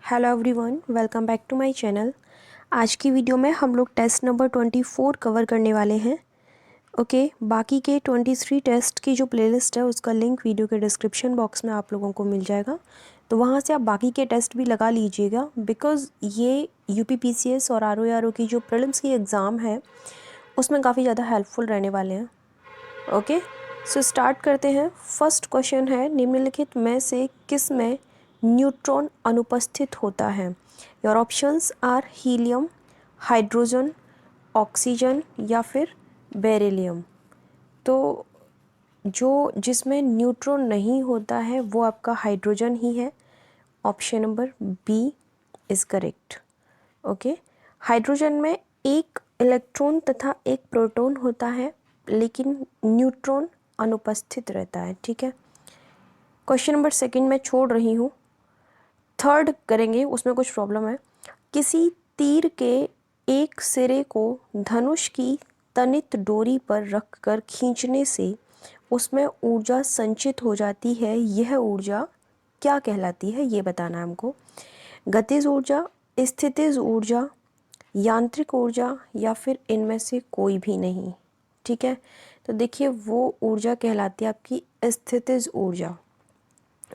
Hello everyone, welcome back to my channel. आज की video में हम लोग टेस्ट नंबर 24 कवर करने वाले हैं। ओके, बाकी के 23 टेस्ट की जो प्लेलिस्ट है उसका लिंक वीडियो के डिस्क्रिप्शन बॉक्स में आप लोगों को मिल जाएगा, तो वहाँ से आप बाकी के टेस्ट भी लगा लीजिएगा। बिकॉज़ ये यूपीपीसीएस और आरओ की जो प्रीलिम्स की एग्ज़ाम है उसमें काफ़ी ज़्यादा हेल्पफुल रहने वाले हैं। ओके, सो स्टार्ट करते हैं। फर्स्ट क्वेश्चन है, निम्नलिखित में से किस में न्यूट्रॉन अनुपस्थित होता है? Your options are helium, hydrogen, oxygen या फिर बेरिलियम। तो जो जिसमें न्यूट्रॉन नहीं होता है वो आपका हाइड्रोजन ही है। Option number B is correct. Okay, hydrogen में एक इलेक्ट्रॉन तथा एक प्रोटॉन होता है, लेकिन न्यूट्रॉन अनुपस्थित रहता है। ठीक है, क्वेश्चन नंबर सेकंड मैं छोड़ रही हूँ, थर्ड करेंगे, उसमें कुछ प्रॉब्लम है। किसी तीर के एक सिरे को धनुष की तनित डोरी पर रखकर खींचने से उसमें ऊर्जा संचित हो जाती है, यह ऊर्जा क्या कहलाती है? ये बताना है हमको। गतिज ऊर्जा, स्थितिज ऊर्जा, यांत्रिक ऊर्जा या फिर इनमें से कोई भी नहीं। ठीक है, तो देखिए वो ऊर्जा कहलाती है आपकी स्थितिज ऊर्जा।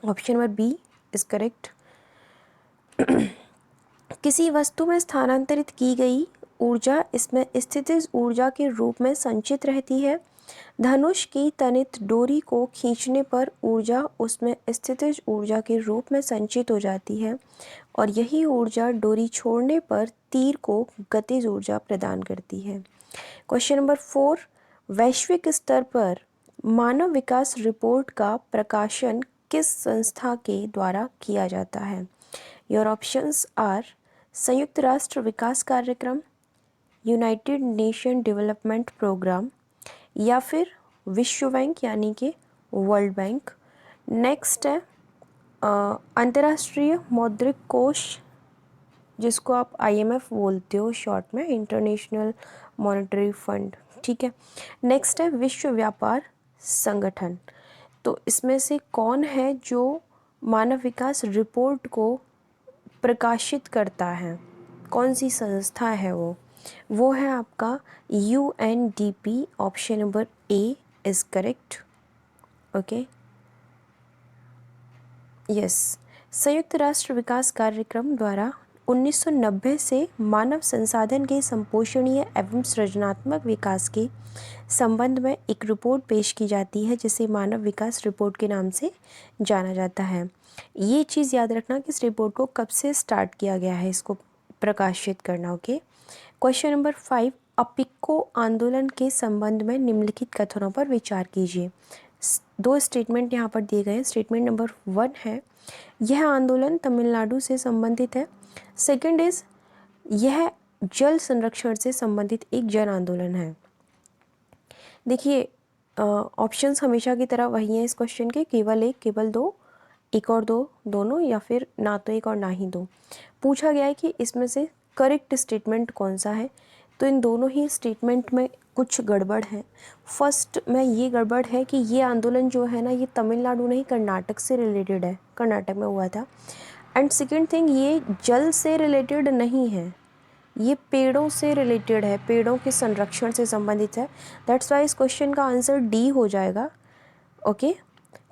Option number B is correct. किसी वस्तु में स्थानांतरित की गई ऊर्जा इसमें स्थितिज ऊर्जा के रूप में संचित रहती है। धनुष की तनित डोरी को खींचने पर ऊर्जा उसमें स्थितिज ऊर्जा के रूप में संचित हो जाती है और यही ऊर्जा डोरी छोड़ने पर तीर को गतिज ऊर्जा प्रदान करती है। क्वेश्चन नंबर 4, वैश्विक स्तर पर मानव विकास रिपोर्ट का प्रकाशन किस संस्था के द्वारा किया जाता है? योर ऑप्शंस आर संयुक्त राष्ट्र विकास कार्यक्रम, यूनाइटेड नेशन डेवलपमेंट प्रोग्राम या फिर विश्व बैंक यानी कि वर्ल्ड बैंक। नेक्स्ट है अंतर्राष्ट्रीय मौद्रिक कोष, जिसको आप आईएमएफ बोलते हो शॉर्ट में, इंटरनेशनल मॉनेटरी फंड। ठीक है, नेक्स्ट है विश्व व्यापार संगठन। तो इसमें से कौन है जो मानव विकास रिपोर्ट को प्रकाशित करता है? कौन सी संस्था है वो है आपका UNDP. Option number A is correct. Okay, yes, संयुक्त राष्ट्र विकास कार्यक्रम द्वारा 1990 से मानव संसाधन के संपोषणीय एवं सृजनात्मक विकास के संबंध में एक रिपोर्ट पेश की जाती है, जिसे मानव विकास रिपोर्ट के नाम से जाना जाता है। ये चीज़ याद रखना कि इस रिपोर्ट को कब से स्टार्ट किया गया है इसको प्रकाशित करना। ओके, क्वेश्चन नंबर 5, अपिक्को आंदोलन के संबंध में निम्नलिखित कथनों पर विचार कीजिए। दो स्टेटमेंट यहाँ पर दिए गए हैं। स्टेटमेंट नंबर 1 है, यह आंदोलन तमिलनाडु से संबंधित है। सेकंड इज, यह जल संरक्षण से संबंधित एक जन आंदोलन है। देखिए ऑप्शंस हमेशा की तरह वही हैं इस क्वेश्चन के, केवल एक, केवल दो, एक और दो, दोनों, या फिर ना तो एक और ना ही दो। पूछा गया है कि इसमें से करेक्ट स्टेटमेंट कौन सा है, तो इन दोनों ही स्टेटमेंट में कुछ गड़बड़ है। फर्स्ट में ये गड़बड़ है कि ये आंदोलन जो है ना, ये तमिलनाडु नहीं कर्नाटक से रिलेटेड है, कर्नाटक में हुआ था। एंड सेकेंड थिंग, ये जल से रिलेटेड नहीं है, ये पेड़ों से रिलेटेड है, पेड़ों के संरक्षण से संबंधित है। दैट्स वाई इस क्वेश्चन का आंसर डी हो जाएगा। ओके,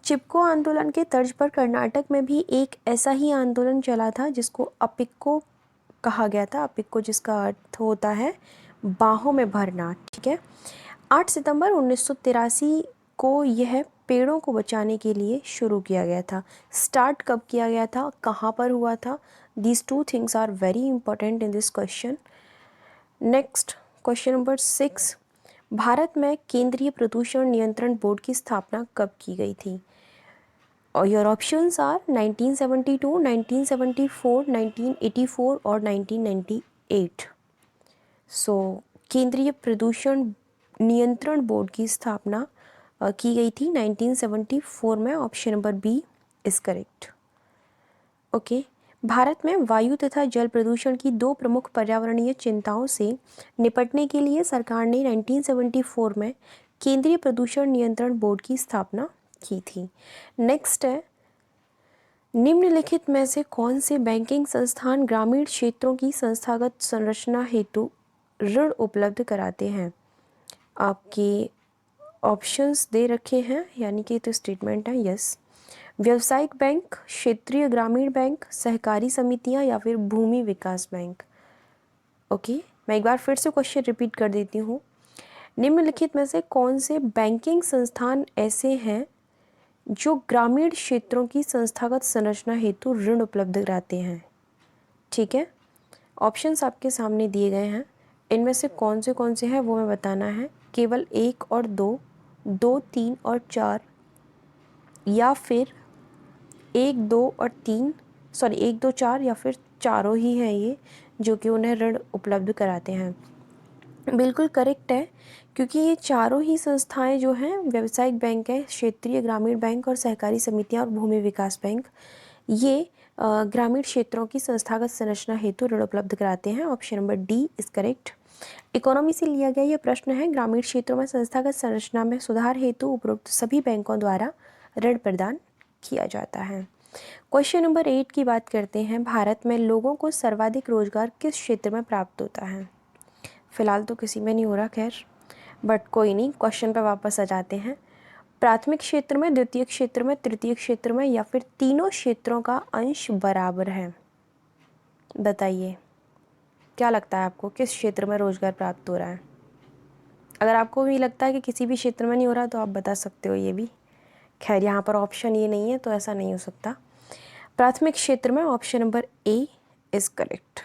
चिपको आंदोलन के तर्ज पर कर्नाटक में भी एक ऐसा ही आंदोलन चला था जिसको अपिक्को कहा गया था। अपिक्को जिसका अर्थ होता है बाहों में भरना। ठीक है, 8 सितंबर 1983 को यह पेड़ों को बचाने के लिए शुरू किया गया था। स्टार्ट कब किया गया था, कहाँ पर हुआ था? These two things are very important in this question. Next, question number 6, Bharat में केंद्रीय प्रदूषण नियंत्रण बोर्ड की स्थापना कब की गई थी? और योर ऑप्शंस आर 1972, 1974, 1984 और 1998। सो केंद्रीय प्रदूषण नियंत्रण बोर्ड की स्थापना की गई थी 1974 में। Option number B is correct. Okay, Bharat में वायु तथा जल प्रदूषण की दो प्रमुख पर्यावरणीय चिंताओं से निपटने के लिए सरकार ने 1974 में केंद्रीय प्रदूषण नियंत्रण बोर्ड की स्थापना की थी। नेक्स्ट है निम्नलिखित में से कौन से बैंकिंग संस्थान ग्रामीण क्षेत्रों की संस्थागत संरचना हेतु ऋण उपलब्ध कराते हैं? आपकी ऑप्शंस दे रखे हैं, यानी कि तो स्टेटमेंट है यस। व्यावसायिक बैंक, क्षेत्रीय ग्रामीण बैंक, सहकारी समितियां या फिर भूमि विकास बैंक। ओके, मैं एक बार फिर से क्वेश्चन रिपीट कर देती हूँ। निम्नलिखित में से कौन से बैंकिंग संस्थान ऐसे हैं जो ग्रामीण क्षेत्रों की संस्थागत संरचना हेतु ऋण उपलब्ध कराते हैं? ठीक है, ऑप्शंस आपके सामने दिए गए हैं। इनमें से कौन से हैं वो मैं बताना है। केवल 1 और 2, 2, 3 और 4, या फिर 1, 2 और 3, सॉरी 1, 2, 4 या फिर चारों ही हैं ये जो कि उन्हें ऋण उपलब्ध कराते हैं। बिल्कुल करेक्ट है, क्योंकि ये चारों ही संस्थाएं जो हैं, व्यावसायिक बैंक है, क्षेत्रीय ग्रामीण बैंक और सहकारी समितियां और भूमि विकास बैंक, ये ग्रामीण क्षेत्रों की संस्थागत संरचना हेतु ऋण उपलब्ध कराते हैं। Option number D is correct. Economy से लिया गया ये प्रश्न है। ग्रामीण क्षेत्रों में संस्थागत संरचना में सुधार हेतु उपरोक्त सभी बैंकों द्वारा ऋण प्रदान किया जाता है। क्वेश्चन नंबर 8 की बात करते हैं। भारत में लोगों को सर्वाधिक रोजगार किस क्षेत्र में प्राप्त होता है? फिलहाल तो किसी में नहीं हो रहा, खैर, बट कोई नहीं, क्वेश्चन पर वापस आ जाते हैं। प्राथमिक क्षेत्र में, द्वितीय क्षेत्र में, तृतीय क्षेत्र में या फिर तीनों क्षेत्रों का अंश बराबर है? बताइए, क्या लगता है आपको किस क्षेत्र में रोजगार प्राप्त हो रहा है? अगर आपको भी लगता है कि किसी भी क्षेत्र में नहीं हो रहा तो आप बता सकते हो ये भी। खैर, यहाँ पर ऑप्शन ये नहीं है तो ऐसा नहीं हो सकता। प्राथमिक क्षेत्र में option number A is correct.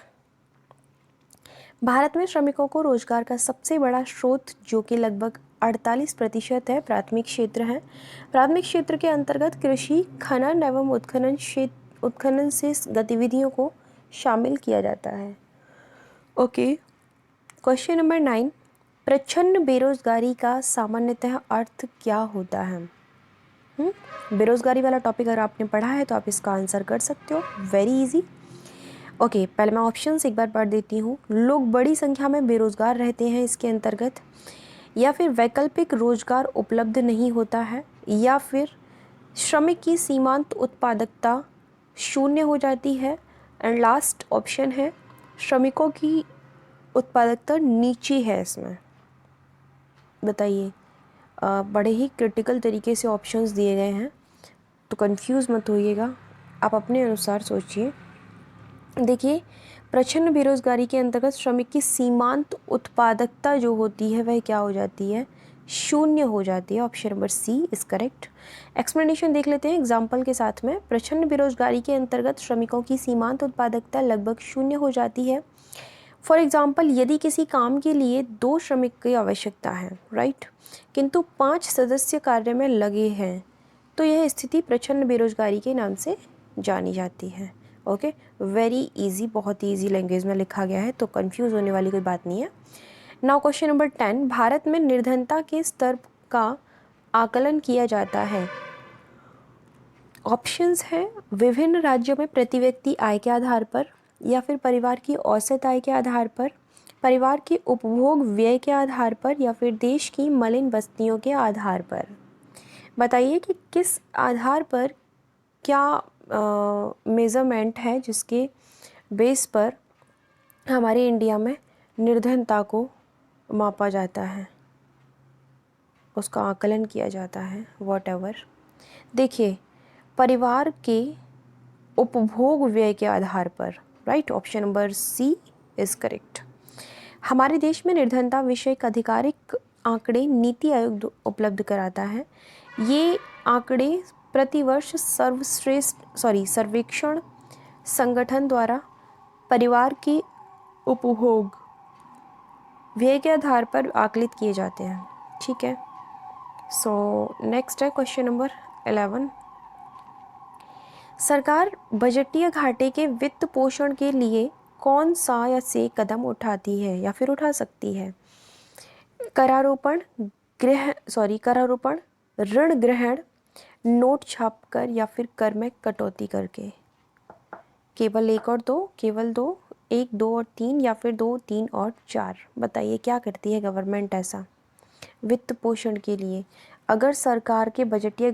Bharat में श्रमिकों को रोजगार का सबसे बड़ा स्रोत जो कि लगभग 48% है, प्राथमिक क्षेत्र है। प्राथमिक क्षेत्र के अंतर्गत कृषि, खनन एवं उत्खनन से गतिविधियों को शामिल किया जाता है। ओके, क्वेश्चन नंबर 9, प्रच्छन्न बेरोजगारी का सामान्यतः अर्थ क्या होता है? बेरोजगारी वाला टॉपिक अगर आपने पढ़ा है तो आप इसका आंसर कर सकते हो, वेरी इजी। ओके, पहले मैं ऑप्शंस एक बार पढ़ देती हूँ। लोग बड़ी संख्या में बेरोजगार रहते हैं इसके अंतर्गत, या फिर वैकल्पिक रोजगार उपलब्ध नहीं होता है, या फिर श्रमिक की सीमांत उत्पादकता शून्य हो जाती है, एंड लास्ट ऑप्शन है श्रमिकों की उत्पादकता नीची है इसमें। बताइए, बड़े ही क्रिटिकल तरीके से ऑप्शंस दिए गए हैं, तो कंफ्यूज मत होइएगा, आप अपने अनुसार सोचिए। देखिए, प्रच्छन्न बेरोजगारी के अंतर्गत श्रमिक की सीमांत उत्पादकता जो होती है वह क्या हो जाती है? शून्य हो जाती है। Option number C is correct. Explanation देख लेते हैं एग्जाम्पल के साथ में। प्रच्छन्न बेरोजगारी के अंतर्गत श्रमिकों की सीमांत उत्पादकता लगभग शून्य हो जाती है। फॉर एग्जाम्पल, यदि किसी काम के लिए 2 श्रमिक की आवश्यकता है, राइट, किंतु 5 सदस्य कार्य में लगे हैं, तो यह स्थिति प्रच्छन्न बेरोजगारी के नाम से जानी जाती है। ओके, वेरी इजी, बहुत ही ईजी लैंग्वेज में लिखा गया है, तो कंफ्यूज होने वाली कोई बात नहीं है। नाउ क्वेश्चन नंबर 10, भारत में निर्धनता के स्तर का आकलन किया जाता है। ऑप्शंस हैं विभिन्न राज्यों में प्रति व्यक्ति आय के आधार पर, या फिर परिवार की औसत आय के आधार पर, परिवार के उपभोग व्यय के आधार पर, या फिर देश की मलिन बस्तियों के आधार पर। बताइए कि किस आधार पर, क्या मेज़रमेंट है जिसके बेस पर हमारे इंडिया में निर्धनता को मापा जाता है, उसका आकलन किया जाता है, वॉटएवर। देखिए, परिवार के उपभोग व्यय के आधार पर, right, option number C is correct. हमारे देश में निर्धनता विषयक आधिकारिक आंकड़े नीति आयोग उपलब्ध कराता है। ये आंकड़े प्रतिवर्ष सर्वेक्षण संगठन द्वारा परिवार की उपभोग व्यय के आधार पर आकलित किए जाते हैं। ठीक है, सो नेक्स्ट है क्वेश्चन नंबर 11। सरकार बजटीय घाटे के वित्त पोषण के लिए कौन सा या से कदम उठाती है या फिर उठा सकती है? करारोपण, ऋण ग्रहण, नोट छापकर, या फिर कर में कटौती करके। केवल 1 और 2, केवल 2, 1, 2 और 3, या फिर 2, 3 और 4। बताइए क्या करती है गवर्नमेंट ऐसा वित्त पोषण के लिए? अगर सरकार के बजटीय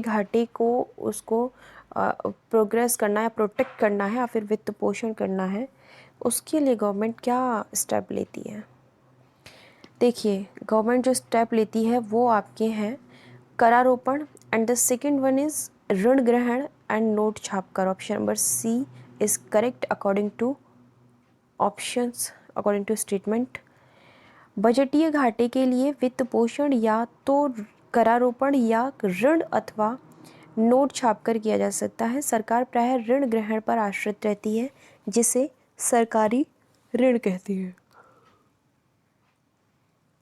घाटे को उसको प्रोग्रेस करना है, प्रोटेक्ट करना है या फिर वित्त पोषण करना है, उसके लिए गवर्नमेंट क्या स्टेप लेती है। देखिए, गवर्नमेंट जो स्टेप लेती है वो आपके हैं करारोपण, and the second one is ऋण ग्रहण एंड नोट छापकर। Option number C is correct according to statement. बजटीय घाटे के लिए वित्त पोषण या तो करारोपण या ऋण अथवा नोट छापकर किया जा सकता है। सरकार प्रायः ऋण ग्रहण पर आश्रित रहती है, जिसे सरकारी ऋण कहती है।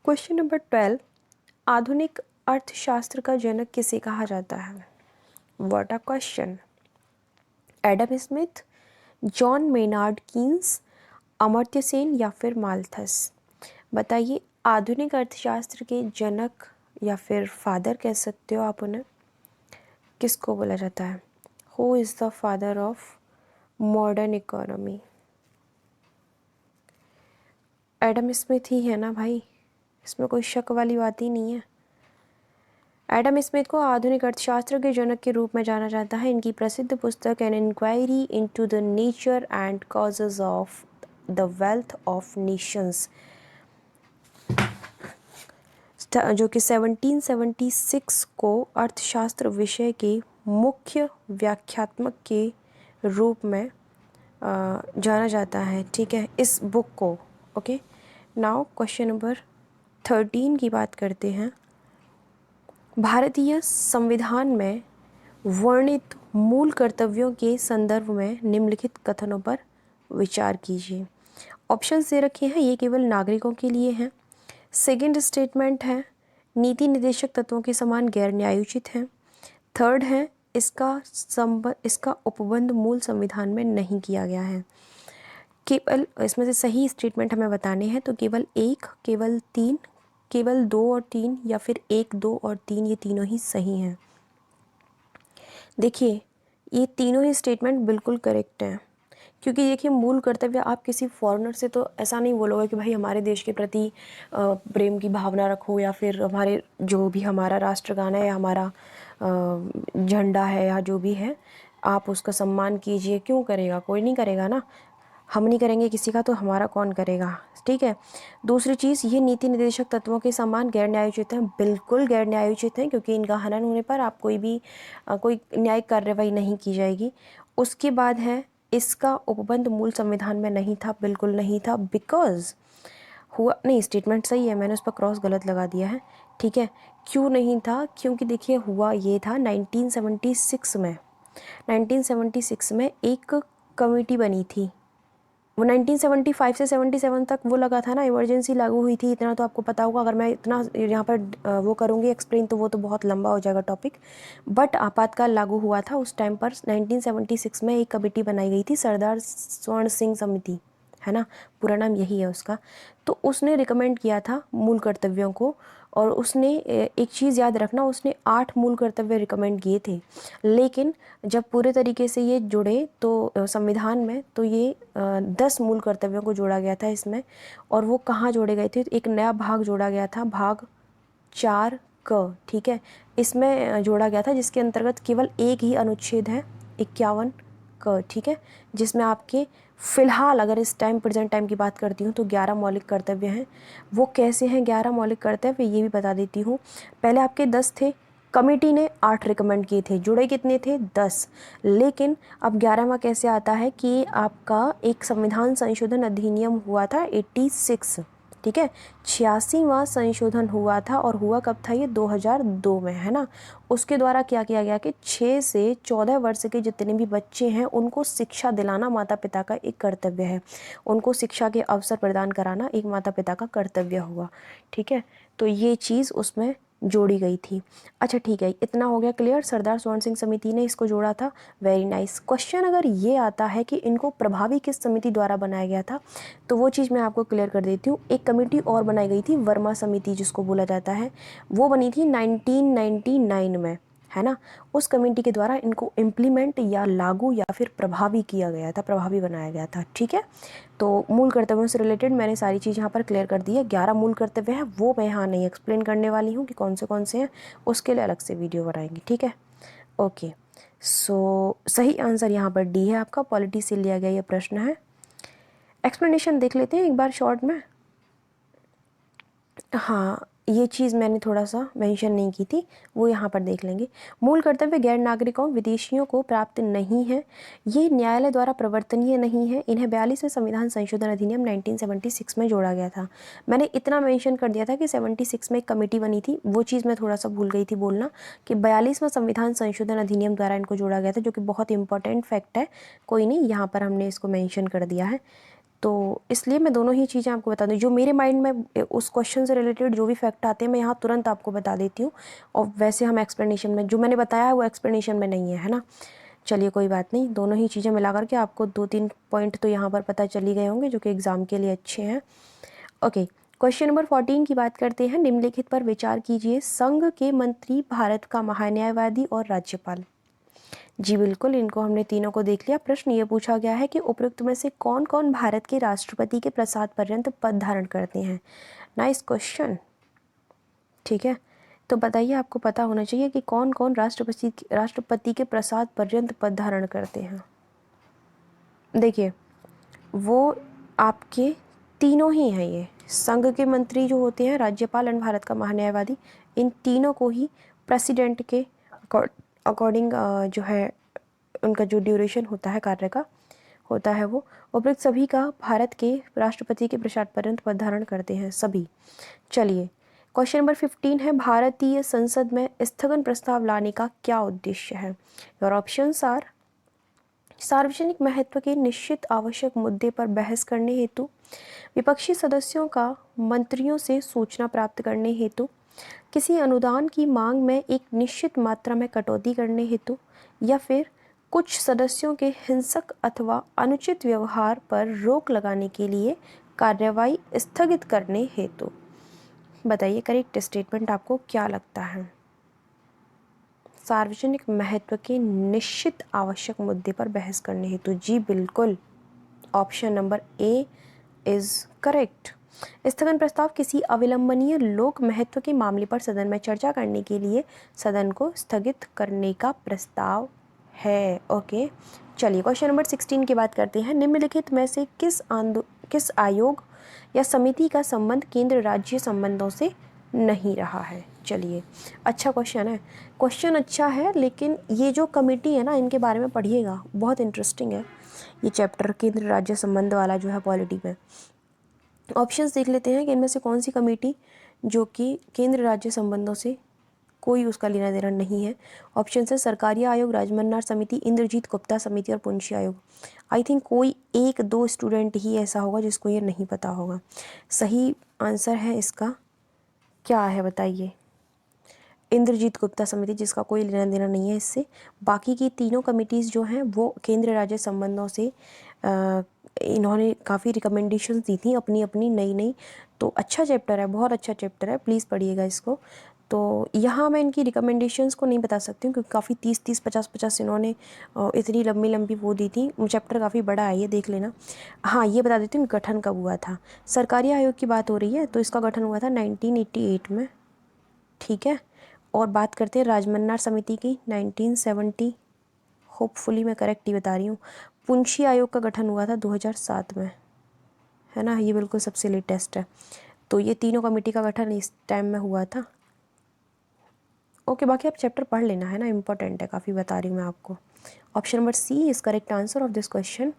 क्वेश्चन नंबर 12, आधुनिक अर्थशास्त्र का जनक किसे कहा जाता है। What a question. Adam Smith, John Maynard Keynes, Amartya Sen या फिर माल्थस। बताइए, आधुनिक अर्थशास्त्र के जनक या फिर फादर कह सकते हो आप उन्हें, किसको बोला जाता है। Who is the father of modern economy. Adam Smith ही है ना भाई, इसमें कोई शक वाली बात ही नहीं है। एडम स्मिथ को आधुनिक अर्थशास्त्र के जनक के रूप में जाना जाता है। इनकी प्रसिद्ध पुस्तक An Inquiry into the Nature and Causes of the Wealth of Nations, जो कि 1776 को अर्थशास्त्र विषय के मुख्य व्याख्यात्मक के रूप में जाना जाता है। ठीक है, इस बुक को। ओके, नाउ क्वेश्चन नंबर 13 की बात करते हैं। भारतीय संविधान में वर्णित मूल कर्तव्यों के संदर्भ में निम्नलिखित कथनों पर विचार कीजिए। ऑप्शन दे रखे हैं, ये केवल नागरिकों के लिए हैं। सेकंड स्टेटमेंट है, नीति निर्देशक तत्वों के समान गैर न्यायोचित है। थर्ड है, इसका उपबंध मूल संविधान में नहीं किया गया है। केवल इसमें से सही स्टेटमेंट हमें बताने हैं, तो केवल एक, केवल तीन, केवल 2 और 3 या फिर 1, 2 और 3, ये तीनों ही सही हैं। देखिए, ये तीनों ही स्टेटमेंट बिल्कुल करेक्ट हैं, क्योंकि देखिए मूल कर्तव्य, आप किसी फॉरेनर से तो ऐसा नहीं बोलोगे कि भाई हमारे देश के प्रति प्रेम की भावना रखो, या फिर हमारे जो भी हमारा राष्ट्रगान है या हमारा झंडा है या जो भी है, आप उसका सम्मान कीजिए। क्यों करेगा, कोई नहीं करेगा ना। हम नहीं करेंगे किसी का, तो हमारा कौन करेगा। ठीक है। दूसरी चीज़, ये नीति निर्देशक तत्वों के समान गैर न्यायोचित हैं। बिल्कुल गैर न्यायोचित हैं, क्योंकि इनका हनन होने पर आप कोई न्यायिक कार्रवाई नहीं की जाएगी। उसके बाद है, इसका उपबंध मूल संविधान में नहीं था। बिल्कुल नहीं था, बिकॉज हुआ नहीं, स्टेटमेंट सही है, मैंने उस पर क्रॉस गलत लगा दिया है। ठीक है, क्यों नहीं था, क्योंकि देखिए हुआ ये था 1976 में एक कमेटी बनी थी। वो 1975 से 77 तक वो लगा था ना, इमरजेंसी लागू हुई थी, इतना तो आपको पता होगा। अगर मैं इतना यहाँ पर वो करूँगी एक्सप्लेन, तो वो तो बहुत लंबा हो जाएगा टॉपिक। बट आपातकाल लागू हुआ था उस टाइम पर। 1976 में एक कमेटी बनाई गई थी, सरदार स्वर्ण सिंह समिति, है ना, पूरा नाम यही है उसका। तो उसने रिकमेंड किया था मूल कर्तव्यों को, और उसने एक चीज़ याद रखना, उसने 8 मूल कर्तव्य रिकमेंड किए थे। लेकिन जब पूरे तरीके से ये जुड़े तो संविधान में, तो ये 10 मूल कर्तव्यों को जोड़ा गया था इसमें। और वो कहाँ जोड़े गए थे, एक नया भाग जोड़ा गया था, भाग 4 क। ठीक है, इसमें जोड़ा गया था, जिसके अंतर्गत केवल एक ही अनुच्छेद है, 51 क। ठीक है, जिसमें आपके फ़िलहाल अगर इस टाइम प्रेजेंट टाइम की बात करती हूँ तो 11 मौलिक कर्तव्य हैं। वो कैसे हैं 11 मौलिक कर्तव्य, ये भी बता देती हूँ। पहले आपके 10 थे, कमेटी ने 8 रिकमेंड किए थे, जुड़े कितने थे, 10। लेकिन अब 11वां कैसे आता है कि आपका एक संविधान संशोधन अधिनियम हुआ था 86। ठीक है, 86वां संशोधन हुआ था, और हुआ कब था, ये 2002 में, है ना। उसके द्वारा क्या किया गया कि 6 से 14 वर्ष के जितने भी बच्चे हैं उनको शिक्षा दिलाना माता पिता का एक कर्तव्य है। उनको शिक्षा के अवसर प्रदान कराना एक माता पिता का कर्तव्य हुआ। ठीक है, तो ये चीज़ उसमें जोड़ी गई थी। अच्छा ठीक है, इतना हो गया क्लियर। सरदार स्वर्ण सिंह समिति ने इसको जोड़ा था। Very nice. क्वेश्चन अगर ये आता है कि इनको प्रभावी किस समिति द्वारा बनाया गया था, तो वो चीज़ मैं आपको क्लियर कर देती हूँ। एक कमेटी और बनाई गई थी, वर्मा समिति जिसको बोला जाता है, वो बनी थी 1999 में। है ना, उस कमेटी के द्वारा इनको इम्प्लीमेंट या लागू या फिर प्रभावी किया गया था, प्रभावी बनाया गया था। ठीक है, तो मूल कर्तव्यों से रिलेटेड मैंने सारी चीज़ यहाँ पर क्लियर कर दी है। 11 मूल कर्तव्य हैं, वो मैं यहाँ नहीं एक्सप्लेन करने वाली हूँ कि कौन से हैं, उसके लिए अलग से वीडियो बनाएंगे। ठीक है, ओके। सो सही आंसर यहाँ पर डी है आपका, पॉलिटी से लिया गया ये प्रश्न है। एक्सप्लेनेशन देख लेते हैं एक बार शॉर्ट में। हाँ, ये चीज़ मैंने थोड़ा सा मेंशन नहीं की थी, वो यहाँ पर देख लेंगे। मूल कर्तव्य गैर नागरिकों विदेशियों को प्राप्त नहीं है, ये न्यायालय द्वारा प्रवर्तनीय नहीं है, इन्हें 42वें संविधान संशोधन अधिनियम 1976 में जोड़ा गया था। मैंने इतना मेंशन कर दिया था कि 76 में एक कमेटी बनी थी, वो चीज़ मैं थोड़ा सा भूल गई थी बोलना कि 42वां संविधान संशोधन अधिनियम द्वारा इनको जोड़ा गया था, जो कि बहुत इंपॉर्टेंट फैक्ट है। कोई नहीं, यहाँ पर हमने इसको मैंशन कर दिया है, तो इसलिए मैं दोनों ही चीज़ें आपको बता दूँ। जो मेरे माइंड में उस क्वेश्चन से रिलेटेड जो भी फैक्ट आते हैं मैं यहाँ तुरंत आपको बता देती हूँ, और वैसे हम एक्सप्लेनेशन में जो मैंने बताया है वो एक्सप्लेनेशन में नहीं है ना। चलिए कोई बात नहीं, दोनों ही चीज़ें मिला करके आपको 2-3 पॉइंट तो यहाँ पर पता चल ही गए होंगे जो कि एग्ज़ाम के लिए अच्छे हैं। ओके, क्वेश्चन नंबर 14 की बात करते हैं। निम्नलिखित पर विचार कीजिए, संघ के मंत्री, भारत का महान्यायवादी और राज्यपाल। जी बिल्कुल, इनको हमने तीनों को देख लिया। प्रश्न ये पूछा गया है कि उपयुक्त में से कौन कौन भारत के राष्ट्रपति के प्रसाद पर्यंत पद धारण करते हैं। Nice question. ठीक है, तो बताइए, आपको पता होना चाहिए कि कौन कौन राष्ट्रपति के प्रसाद पर्यंत पद धारण करते हैं। देखिए, वो आपके तीनों ही हैं। ये संघ के मंत्री जो होते हैं, राज्यपाल एंड भारत का महान्यायवादी, इन तीनों को ही प्रेसिडेंट के अकॉर्डिंग जो है उनका जो ड्यूरेशन होता है कार्य का होता है, वो उपयुक्त सभी का भारत के राष्ट्रपति के प्रसाद पर्यंत पद धारण करते हैं सभी। चलिए, क्वेश्चन नंबर 15 है, भारतीय संसद में स्थगन प्रस्ताव लाने का क्या उद्देश्य है। योर ऑप्शंस आर, सार्वजनिक महत्व के निश्चित आवश्यक मुद्दे पर बहस करने हेतु, विपक्षी सदस्यों का मंत्रियों से सूचना प्राप्त करने हेतु, किसी अनुदान की मांग में एक निश्चित मात्रा में कटौती करने हेतु, या फिर कुछ सदस्यों के हिंसक अथवा अनुचित व्यवहार पर रोक लगाने के लिए कार्रवाई स्थगित करने हेतु। बताइए करेक्ट स्टेटमेंट आपको क्या लगता है। सार्वजनिक महत्व के निश्चित आवश्यक मुद्दे पर बहस करने हेतु, जी बिल्कुल, option number A is correct. स्थगन प्रस्ताव किसी अविलंबनीय लोक महत्व के मामले पर सदन में चर्चा करने के लिए सदन को स्थगित करने का प्रस्ताव है। ओके, चलिए क्वेश्चन नंबर 16 की बात करते हैं। निम्नलिखित में से किस आयोग या समिति का संबंध केंद्र राज्य संबंधों से नहीं रहा है। चलिए, अच्छा क्वेश्चन है, क्वेश्चन अच्छा है, लेकिन ये जो कमेटी है ना, इनके बारे में पढ़िएगा, बहुत इंटरेस्टिंग है ये चैप्टर, केंद्र राज्य संबंध वाला जो है पॉलिटी में। ऑप्शंस देख लेते हैं कि इनमें से कौन सी कमेटी जो कि केंद्र राज्य संबंधों से कोई उसका लेना देना नहीं है। ऑप्शन है सरकारी आयोग, राजमन्नार समिति, इंद्रजीत गुप्ता समिति और पुंछी आयोग। आई थिंक कोई 1-2 स्टूडेंट ही ऐसा होगा जिसको ये नहीं पता होगा। सही आंसर है इसका क्या है बताइए, इंद्रजीत गुप्ता समिति, जिसका कोई लेना देना नहीं है इससे। बाकी की तीनों कमिटीज़ जो हैं वो केंद्र राज्य संबंधों से इन्होंने काफ़ी रिकमेंडेशंस दी थी अपनी अपनी नई नई। तो अच्छा चैप्टर है, बहुत अच्छा चैप्टर है, प्लीज़ पढ़िएगा इसको। तो यहाँ मैं इनकी रिकमेंडेशंस को नहीं बता सकती हूँ क्योंकि काफ़ी 30-30, 50-50 इन्होंने इतनी लंबी लंबी वो दी थी। चैप्टर काफ़ी बड़ा है, ये देख लेना। हाँ, ये बता देती हूँ गठन कब हुआ था। सरकारी आयोग की बात हो रही है तो इसका गठन हुआ था 1988 में। ठीक है, और बात करते हैं राजमन्नार समिति की, 1970, होपफुली मैं करेक्ट ही बता रही हूँ। पुंछी आयोग का गठन हुआ था 2007 में, है ना, ये बिल्कुल सबसे लेटेस्ट है। तो ये तीनों कमेटी का गठन इस टाइम में हुआ था। ओके, बाकी आप चैप्टर पढ़ लेना, है ना, इंपॉर्टेंट है काफ़ी, बता रही हूँ मैं आपको। Option number C is correct answer of this question.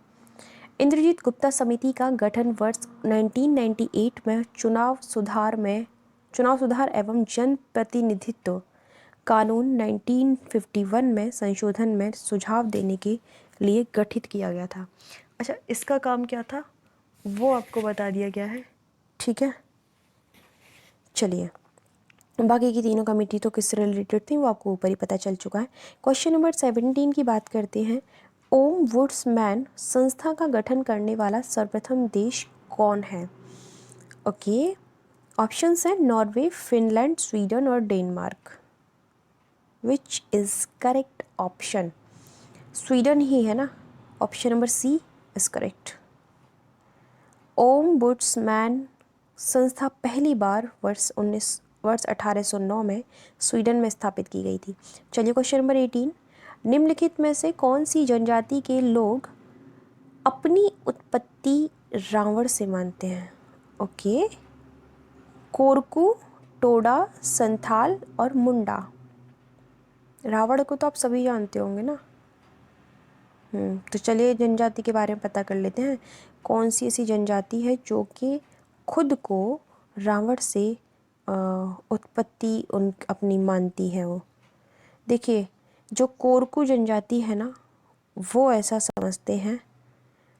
Indrajit Gupta समिति का गठन वर्ष 1998 में चुनाव सुधार एवं जन प्रतिनिधित्व कानून 1951 में संशोधन में सुझाव देने के लिए गठित किया गया था। अच्छा, इसका काम क्या था वो आपको बता दिया गया है। ठीक है, चलिए, बाकी की तीनों कमेटी तो किससे रिलेटेड थी वो आपको ऊपर ही पता चल चुका है। क्वेश्चन नंबर 17 की बात करते हैं। ओम वुड्समैन संस्था का गठन करने वाला सर्वप्रथम देश कौन है। ओके, ऑप्शंस हैं नॉर्वे, फिनलैंड, स्वीडन और Denmark. Which is correct option? Sweden ही है ना, option number C is correct. Ombudsman संस्था पहली बार वर्ष 1809 में स्वीडन में स्थापित की गई थी। चलिए क्वेश्चन नंबर 18, निम्नलिखित में से कौन सी जनजाति के लोग अपनी उत्पत्ति रावण से मानते हैं? ओके, कोरकू, टोडा, संथाल और मुंडा। रावण को तो आप सभी जानते होंगे ना। तो चलिए जनजाति के बारे में पता कर लेते हैं। कौन सी ऐसी जनजाति है जो कि खुद को रावण से उत्पत्ति उन अपनी मानती है? वो देखिए, जो कोरकू जनजाति है ना, वो ऐसा समझते हैं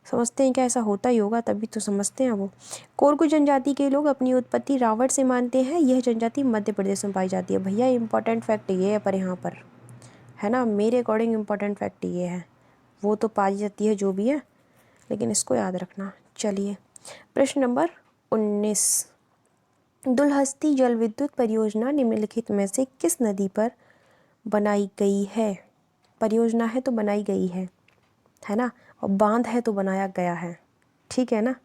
क्या, ऐसा होता ही होगा तभी तो समझते हैं वो। कोरकू जनजाति के लोग अपनी उत्पत्ति रावण से मानते हैं। यह जनजाति मध्य प्रदेश में पाई जाती है। भैया इंपॉर्टेंट फैक्ट ये है पर यहाँ पर है ना, मेरे अकॉर्डिंग इम्पॉर्टेंट फैक्ट ये है। वो तो पाई जाती है जो भी है, लेकिन इसको याद रखना। चलिए प्रश्न नंबर 19, दुलहस्ती जल विद्युत परियोजना निम्नलिखित में से किस नदी पर बनाई गई है? परियोजना है तो बनाई गई है ना, और बांध है तो बनाया गया है, ठीक है ना।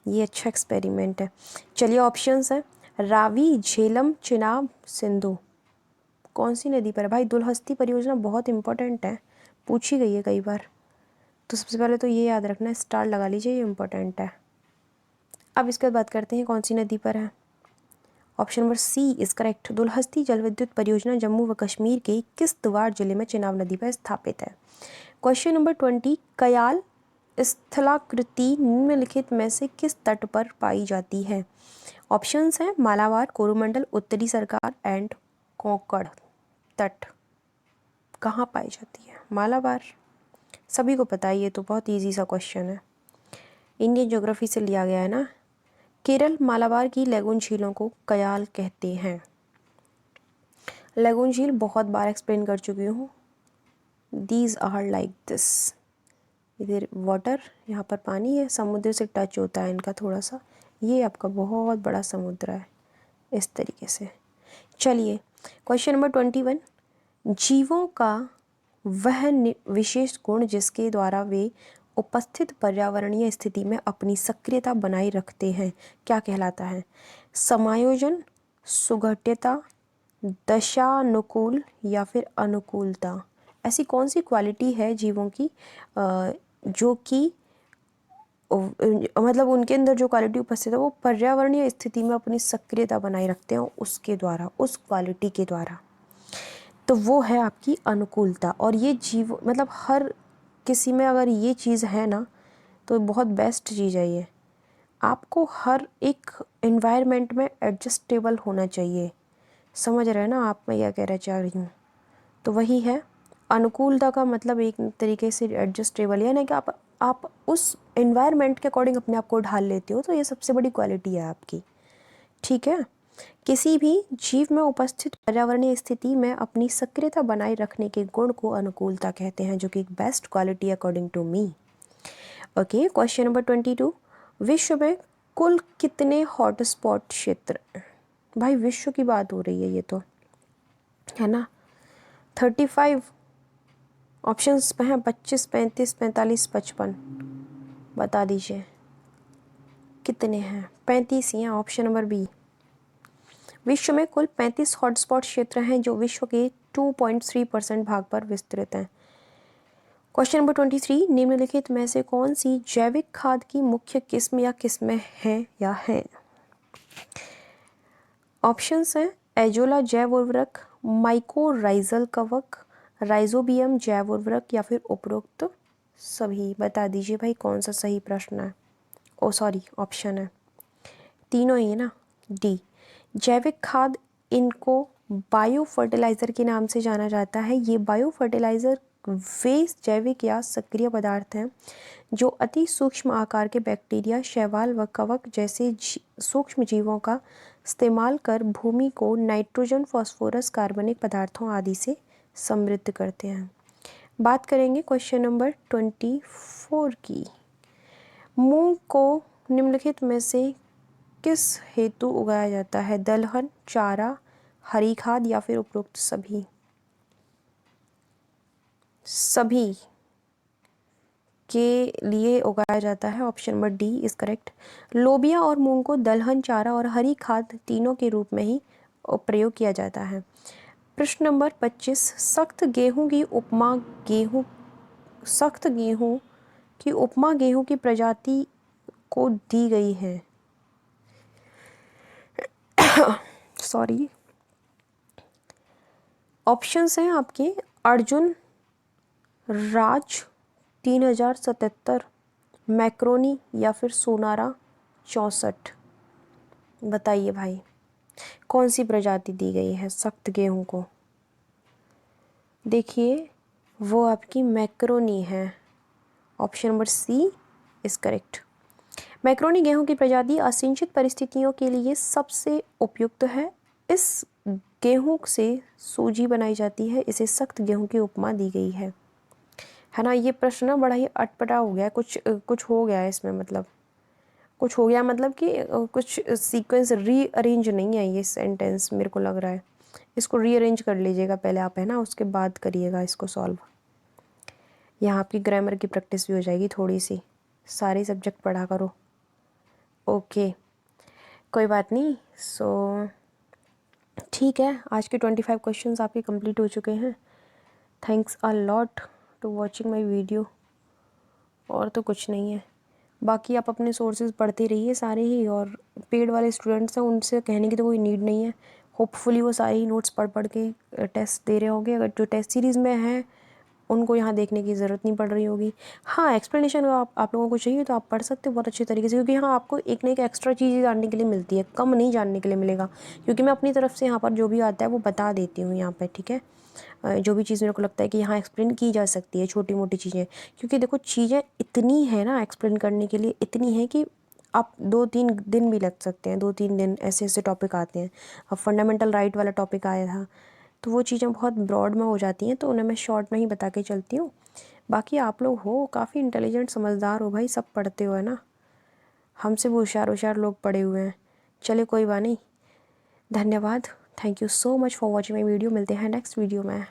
ये अच्छा एक्सपेरिमेंट है। चलिए ऑप्शंस है, रावी, झेलम, चिनाब, सिंधु। कौन सी नदी पर है भाई? दुलहस्ती परियोजना बहुत इंपॉर्टेंट है, पूछी गई है कई बार। तो सबसे पहले तो ये याद रखना, स्टार लगा लीजिए, ये इंपॉर्टेंट है। अब इसके बाद बात करते हैं कौन सी नदी पर है। Option number C is correct. Dulhasti जल विद्युत परियोजना जम्मू व कश्मीर के किश्तवाड़ जिले में चिनाब नदी पर स्थापित है। क्वेश्चन नंबर 20, कयाल स्थलाकृति निम्नलिखित में से किस तट पर पाई जाती है? ऑप्शंस हैं मालाबार, कोरोमंडल, उत्तरी सरकार एंड कोंकण तट। कहाँ पाई जाती है? मालाबार, सभी को पता है, ये तो बहुत इजी सा क्वेश्चन है, इंडियन ज्योग्राफी से लिया गया है ना। केरल मालाबार की लेगून झीलों को कयाल कहते हैं। लेगून झील बहुत बार एक्सप्लेन कर चुकी हूँ। दीज आर लाइक दिस, इधर वाटर, यहाँ पर पानी है, समुद्र से टच होता है इनका थोड़ा सा, ये आपका बहुत बड़ा समुद्र है, इस तरीके से। चलिए क्वेश्चन नंबर 21, जीवों का वह विशेष गुण जिसके द्वारा वे उपस्थित पर्यावरणीय स्थिति में अपनी सक्रियता बनाए रखते हैं क्या कहलाता है? समायोजन, सुगठिता, दशानुकूल या फिर अनुकूलता। ऐसी कौन सी क्वालिटी है जीवों की जो कि मतलब उनके अंदर जो क्वालिटी उपस्थित है वो पर्यावरणीय स्थिति में अपनी सक्रियता बनाए रखते हैं उसके द्वारा, उस क्वालिटी के द्वारा। तो वो है आपकी अनुकूलता। और ये जीव मतलब हर किसी में अगर ये चीज़ है ना तो बहुत बेस्ट चीज़ है ये। आपको हर एक एनवायरनमेंट में एडजस्टेबल होना चाहिए, समझ रहे हैं ना आप मैं क्या कहना चाह रही हूँ? तो वही है अनुकूलता का मतलब, एक तरीके से एडजस्टेबल, यानी कि आप उस एनवायरनमेंट के अकॉर्डिंग अपने आप को ढाल लेते हो, तो ये सबसे बड़ी क्वालिटी है आपकी, ठीक है। किसी भी जीव में उपस्थित पर्यावरणीय स्थिति में अपनी सक्रियता बनाए रखने के गुण को अनुकूलता कहते हैं, जो कि एक best quality according to me. Okay, question number 22, विश्व में कुल कितने हॉटस्पॉट क्षेत्र? भाई विश्व की बात हो रही है ये तो, है ना। 35 ऑप्शंस हैं, 25, 35, 45, 55। बता दीजिए कितने हैं? 35 ही हैं, ऑप्शन नंबर बी। विश्व में कुल 35 हॉटस्पॉट क्षेत्र हैं जो विश्व के 2.3% भाग पर विस्तृत हैं। क्वेश्चन नंबर 23, निम्नलिखित में से कौन सी जैविक खाद की मुख्य किस्म या किस्में हैं या हैं? ऑप्शंस हैं एजोला जैव उर्वरक, माइकोराइजल कवक, राइजोबियम जैव उर्वरक या फिर उपरोक्त सभी। बता दीजिए भाई कौन सा सही प्रश्न है, ओ सॉरी ऑप्शन है, तीनों ही है ना। डी, जैविक खाद, इनको बायो फर्टिलाइज़र के नाम से जाना जाता है। ये बायो फर्टिलाइज़र वे जैविक या सक्रिय पदार्थ हैं जो अति सूक्ष्म आकार के बैक्टीरिया, शैवाल व कवक जैसे सूक्ष्म जीवों का इस्तेमाल कर भूमि को नाइट्रोजन, फास्फोरस, कार्बनिक पदार्थों आदि से समृद्ध करते हैं। बात करेंगे क्वेश्चन नंबर 24 की। मूंग को निम्नलिखित में से किस हेतु उगाया जाता है? दलहन, चारा, हरी खाद या फिर उपरोक्त सभी। सभी के लिए उगाया जाता है। Option number D is correct. लोबिया और मूंग को दलहन चारा और हरी खाद तीनों के रूप में ही प्रयोग किया जाता है। प्रश्न नंबर 25, सख्त गेहूं की उपमा गेहूं की प्रजाति को दी गई है। सॉरी, ऑप्शंस हैं आपके अर्जुन, राज 3077, मैक्रोनी या फिर सोनारा 64। बताइए भाई, कौन सी प्रजाति दी गई है सख्त गेहूं को? देखिए, वो आपकी मैक्रोनी है। Option number C is correct. Macaroni गेहूं की प्रजाति असिंचित परिस्थितियों के लिए सबसे उपयुक्त है। इस गेहूं से सूजी बनाई जाती है। इसे सख्त गेहूं की उपमा दी गई है ना। ये प्रश्न ना बड़ा ही अटपटा हो गया, कुछ हो गया है इसमें, मतलब कुछ हो गया, मतलब कि कुछ सीक्वेंस रीअरेंज नहीं है ये सेंटेंस, मेरे को लग रहा है। इसको रीअरेंज कर लीजिएगा पहले आप, है ना, उसके बाद करिएगा इसको सॉल्व। यहाँ आपकी ग्रामर की प्रैक्टिस भी हो जाएगी थोड़ी सी। सारे सब्जेक्ट पढ़ा करो। ओके, कोई बात नहीं। सो ठीक है, आज के 25 क्वेश्चंस आपके कंप्लीट हो चुके हैं। Thanks a lot to watching my video. और तो कुछ नहीं है, बाकी आप अपने सोर्सेज पढ़ते रहिए सारे ही। और पेड वाले स्टूडेंट्स हैं, उनसे कहने की तो कोई नीड नहीं है। होपफुली वो सारे ही नोट्स पढ़ पढ़ के टेस्ट दे रहे होंगे। अगर जो टेस्ट सीरीज़ में है उनको यहाँ देखने की ज़रूरत नहीं पड़ रही होगी। हाँ, एक्सप्लेनेशन आप लोगों को चाहिए तो आप पढ़ सकते हो बहुत अच्छे तरीके से, क्योंकि हाँ आपको एक ना एक एक्स्ट्रा चीज़ जानने के लिए मिलती है, कम नहीं जानने के लिए मिलेगा। क्योंकि मैं अपनी तरफ से यहाँ पर जो भी आता है वो बता देती हूँ यहाँ पर, ठीक है। जो भी चीज़ मेरे को लगता है कि यहाँ एक्सप्लेन की जा सकती है, छोटी मोटी चीज़ें। क्योंकि देखो चीज़ें इतनी है ना एक्सप्लेन करने के लिए, इतनी है कि आप 2-3 दिन भी लग सकते हैं। 2-3 दिन ऐसे ऐसे टॉपिक आते हैं। अब फंडामेंटल राइट वाला टॉपिक आया था, तो वो चीज़ें बहुत ब्रॉड में हो जाती हैं, तो उन्हें मैं शॉर्ट में ही बता के चलती हूँ। बाकी आप लोग हो काफ़ी इंटेलिजेंट, समझदार हो भाई, सब पढ़ते हो, है ना। हमसे भी होशियार लोग पढ़े हुए हैं। चलिए कोई बात नहीं, धन्यवाद। Thank you so much for watching my video. मिलते हैं नेक्स्ट वीडियो में।